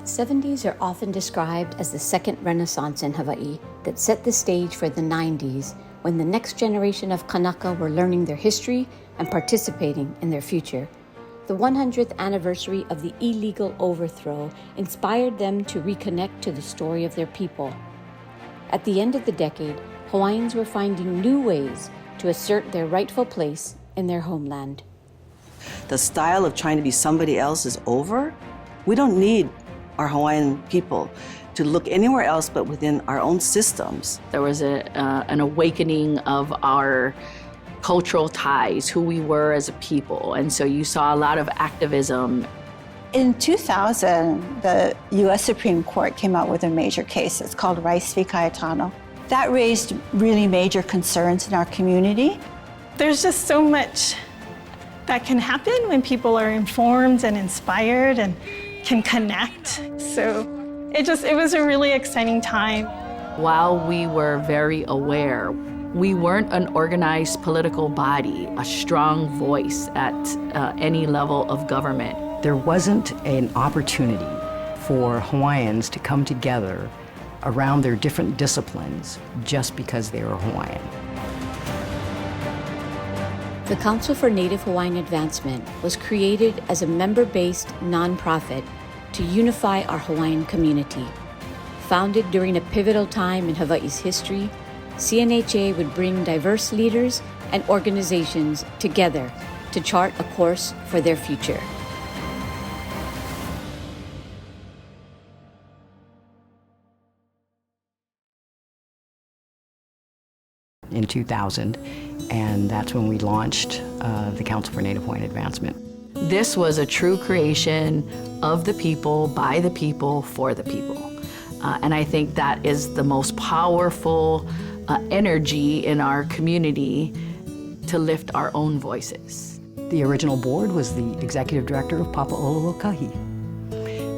70s are often described as the second Renaissance in Hawaii that set the stage for the 90s, when the next generation of Kanaka were learning their history and participating in their future. The 100th anniversary of the illegal overthrow inspired them to reconnect to the story of their people. At the end of the decade, Hawaiians were finding new ways to assert their rightful place in their homeland. The style of trying to be somebody else is over. We don't need our Hawaiian people to look anywhere else but within our own systems. There was an awakening of our cultural ties, who we were as a people, and so you saw a lot of activism. In 2000, the U.S. Supreme Court came out with a major case. It's called Rice v. Cayetano. That raised really major concerns in our community. There's just so much that can happen when people are informed and inspired and can connect. So it was a really exciting time. While we were very aware, we weren't an organized political body, a strong voice at any level of government. There wasn't an opportunity for Hawaiians to come together around their different disciplines just because they were Hawaiian. The Council for Native Hawaiian Advancement was created as a member-based nonprofit to unify our Hawaiian community. Founded during a pivotal time in Hawaii's history, CNHA would bring diverse leaders and organizations together to chart a course for their future. In 2000, and that's when we launched the Council for Native Hawaiian Advancement. This was a true creation of the people, by the people, for the people. And I think that is the most powerful energy in our community to lift our own voices. The original board was the executive director of Papa'ololokahi.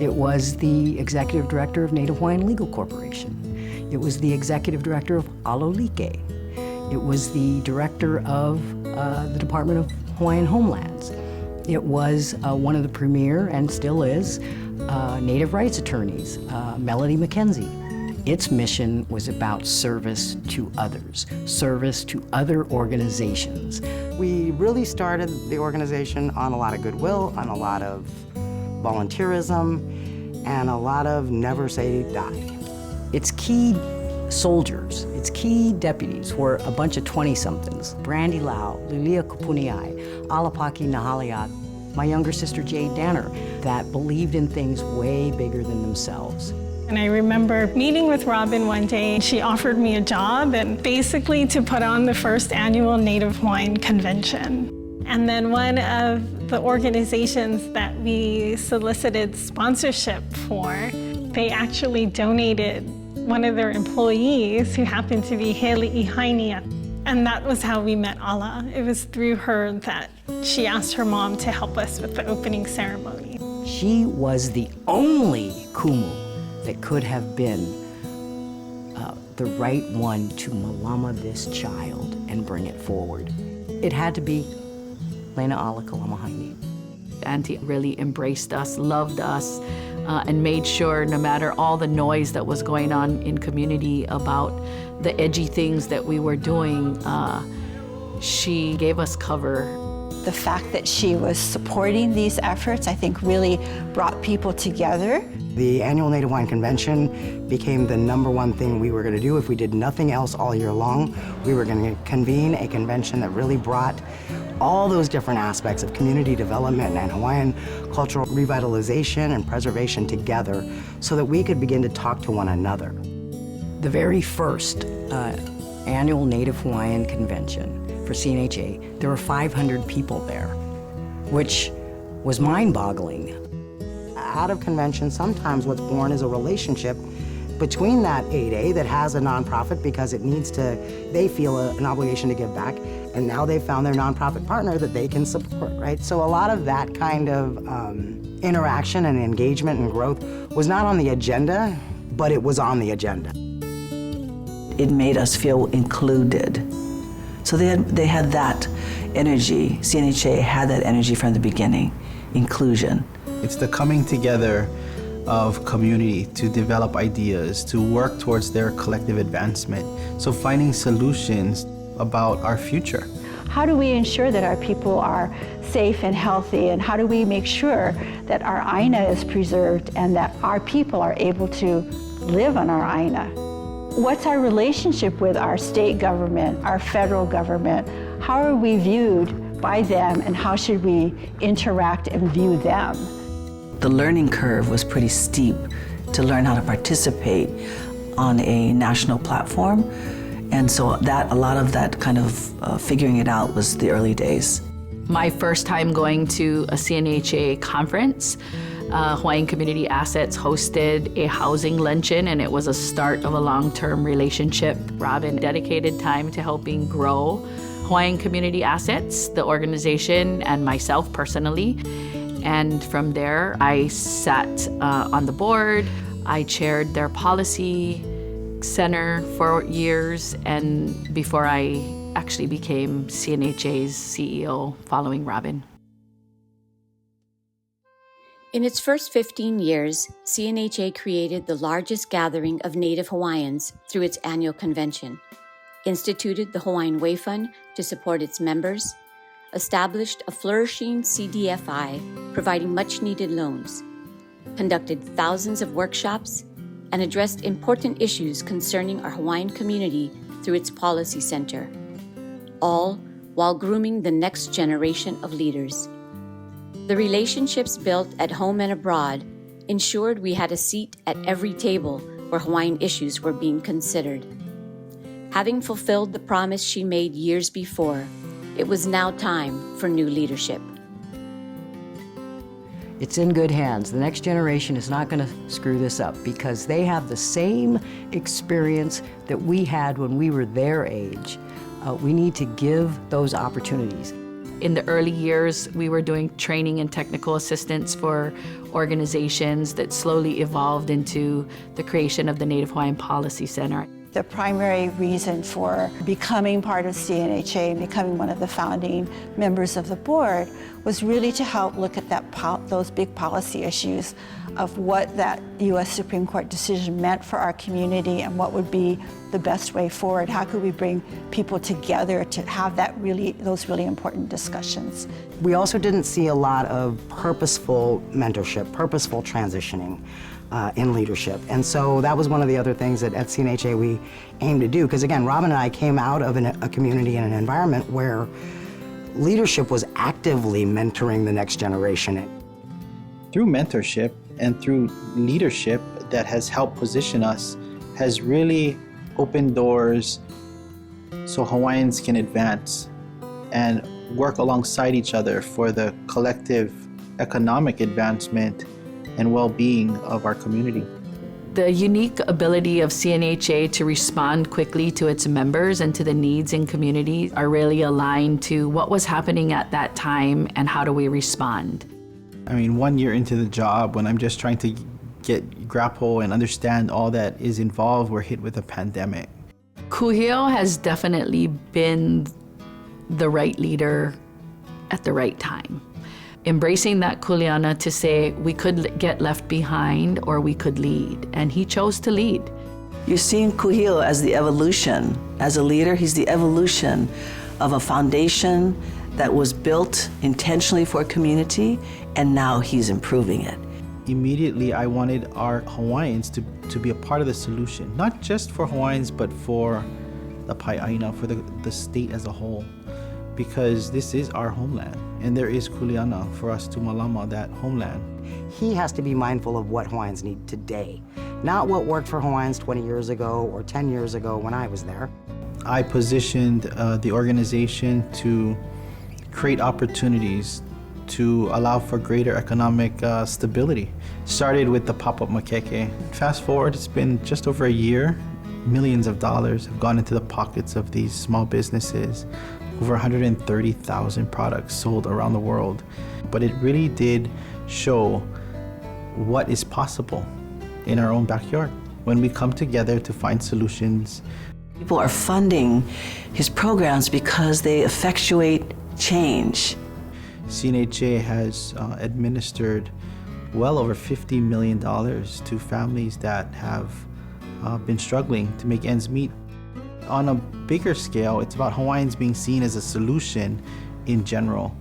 It was the executive director of Native Hawaiian Legal Corporation. It was the executive director of Alolike. It was the director of the Department of Hawaiian Homelands. It was one of the premier, and still is, Native rights attorneys, Melody McKenzie. Its mission was about service to others, service to other organizations. We really started the organization on a lot of goodwill, on a lot of volunteerism, and a lot of never say die. Its key soldiers, its key deputies were a bunch of 20-somethings. Brandy Lau, Lilia Kupuniai, Alapaki Nahaliat, my younger sister Jade Danner, that believed in things way bigger than themselves. And I remember meeting with Robin one day. She offered me a job, and basically to put on the first annual Native Hawaiian Convention. And then one of the organizations that we solicited sponsorship for, they actually donated one of their employees, who happened to be Haley Ihainia. And that was how we met Ala. It was through her that she asked her mom to help us with the opening ceremony. She was the only kumu that could have been the right one to malama this child and bring it forward. It had to be Lena Ala Kalamahaini. Auntie really embraced us, loved us, and made sure no matter all the noise that was going on in community about the edgy things that we were doing, she gave us cover. The fact that she was supporting these efforts, I think, really brought people together. The annual Native Hawaiian Convention became the #1 thing we were going to do. If we did nothing else all year long, we were going to convene a convention that really brought all those different aspects of community development and Hawaiian cultural revitalization and preservation together so that we could begin to talk to one another. The very first annual Native Hawaiian Convention for CNHA, there were 500 people there, which was mind-boggling. Out of convention, sometimes what's born is a relationship between that 8A that has a nonprofit because it needs to, they feel an obligation to give back, and now they've found their nonprofit partner that they can support, right? So a lot of that kind of interaction and engagement and growth was not on the agenda, but it was on the agenda. It made us feel included. So they had that energy. CNHA had that energy from the beginning, inclusion. It's the coming together of community to develop ideas, to work towards their collective advancement. So finding solutions about our future. How do we ensure that our people are safe and healthy, and how do we make sure that our aina is preserved and that our people are able to live on our aina? What's our relationship with our state government, our federal government? How are we viewed by them, and how should we interact and view them? The learning curve was pretty steep to learn how to participate on a national platform. And so a lot of that kind of figuring it out was the early days. My first time going to a CNHA conference, Hawaiian Community Assets hosted a housing luncheon, and it was a start of a long-term relationship. Robin dedicated time to helping grow Hawaiian Community Assets, the organization, and myself personally. And from there, I sat on the board. I chaired their policy center for years, and before I actually became CNHA's CEO following Robin. In its first 15 years, CNHA created the largest gathering of Native Hawaiians through its annual convention, instituted the Hawaiian Way Fund to support its members, established a flourishing CDFI providing much-needed loans, conducted thousands of workshops, and addressed important issues concerning our Hawaiian community through its policy center, all while grooming the next generation of leaders. The relationships built at home and abroad ensured we had a seat at every table where Hawaiian issues were being considered. Having fulfilled the promise she made years before, it was now time for new leadership. It's in good hands. The next generation is not going to screw this up because they have the same experience that we had when we were their age. We need to give those opportunities. In the early years, we were doing training and technical assistance for organizations that slowly evolved into the creation of the Native Hawaiian Policy Center. The primary reason for becoming part of CNHA and becoming one of the founding members of the board was really to help look at those big policy issues of what that U.S. Supreme Court decision meant for our community and what would be the best way forward. How could we bring people together to have those really important discussions? We also didn't see a lot of purposeful mentorship, purposeful transitioning in leadership. And so that was one of the other things that at CNHA we aim to do. Because again, Robin and I came out of a community and an environment where leadership was actively mentoring the next generation. Through mentorship and through leadership that has helped position us has really opened doors so Hawaiians can advance and work alongside each other for the collective economic advancement and well-being of our community. The unique ability of CNHA to respond quickly to its members and to the needs in community are really aligned to what was happening at that time and how do we respond. I mean, 1 year into the job, when I'm just trying to grapple and understand all that is involved, we're hit with a pandemic. Kuhio has definitely been the right leader at the right time. Embracing that kuleana to say we could get left behind or we could lead, and he chose to lead. You're seeing Kuhio as the evolution. As a leader, he's the evolution of a foundation that was built intentionally for a community, and now he's improving it. Immediately, I wanted our Hawaiians to be a part of the solution, not just for Hawaiians, but for the Pai'aina, for the state as a whole, because this is our homeland, and there is kuleana for us to malama that homeland. He has to be mindful of what Hawaiians need today, not what worked for Hawaiians 20 years ago or 10 years ago when I was there. I positioned the organization to create opportunities to allow for greater economic stability. Started with the pop-up makeke. Fast forward, it's been just over a year. Millions of dollars have gone into the pockets of these small businesses. Over 130,000 products sold around the world. But it really did show what is possible in our own backyard when we come together to find solutions. People are funding his programs because they effectuate change. CNHA has administered well over $50 million to families that have been struggling to make ends meet. On a bigger scale, it's about Hawaiians being seen as a solution in general.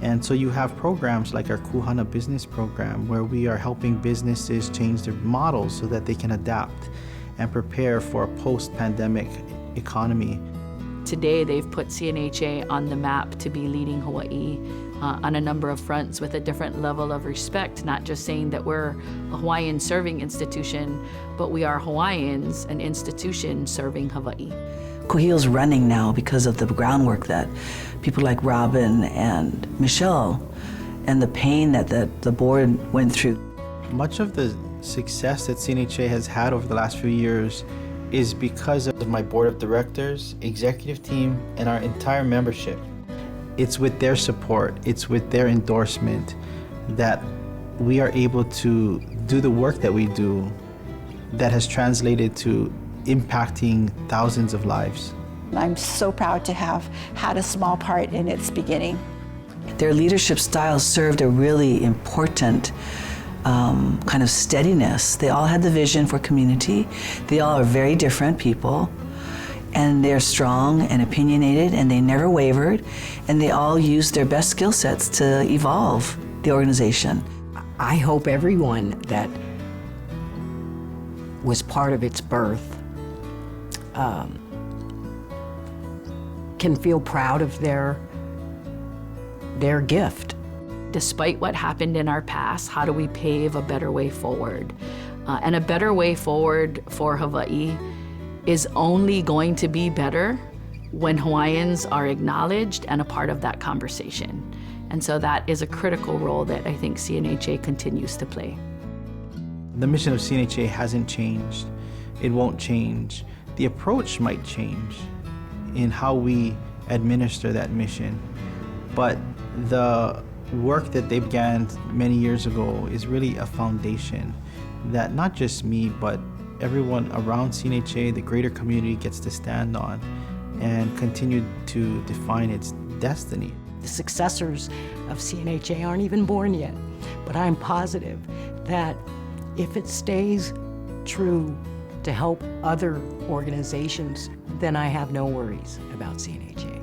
And so you have programs like our Kuhana business program, where we are helping businesses change their models so that they can adapt and prepare for a post-pandemic economy. Today, they've put CNHA on the map to be leading Hawaii on a number of fronts with a different level of respect, not just saying that we're a Hawaiian serving institution, but we are Hawaiians, an institution serving Hawaii. Kuhio's running now because of the groundwork that people like Robin and Michelle and the pain that the board went through. Much of the success that CNHA has had over the last few years is because of my board of directors, executive team, and our entire membership. It's with their support, it's with their endorsement that we are able to do the work that we do that has translated to impacting thousands of lives. I'm so proud to have had a small part in its beginning. Their leadership style served a really important kind of steadiness. They all had the vision for community. They all are very different people, and they're strong and opinionated, and they never wavered, and they all used their best skill sets to evolve the organization. I hope everyone that was part of its birth can feel proud of their gift. Despite what happened in our past, how do we pave a better way forward? And a better way forward for Hawaii is only going to be better when Hawaiians are acknowledged and a part of that conversation. And so that is a critical role that I think CNHA continues to play. The mission of CNHA hasn't changed. It won't change. The approach might change in how we administer that mission. But the work that they began many years ago is really a foundation that not just me, but everyone around CNHA, the greater community, gets to stand on and continue to define its destiny. The successors of CNHA aren't even born yet, but I'm positive that if it stays true to help other organizations, then I have no worries about CNHA.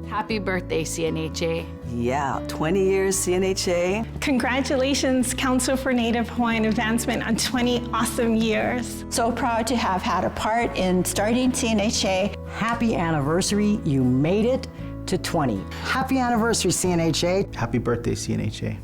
Happy birthday, CNHA. Yeah, 20 years CNHA. Congratulations, Council for Native Hawaiian Advancement, on 20 awesome years. So proud to have had a part in starting CNHA. Happy anniversary, you made it to 20. Happy anniversary, CNHA. Happy birthday, CNHA.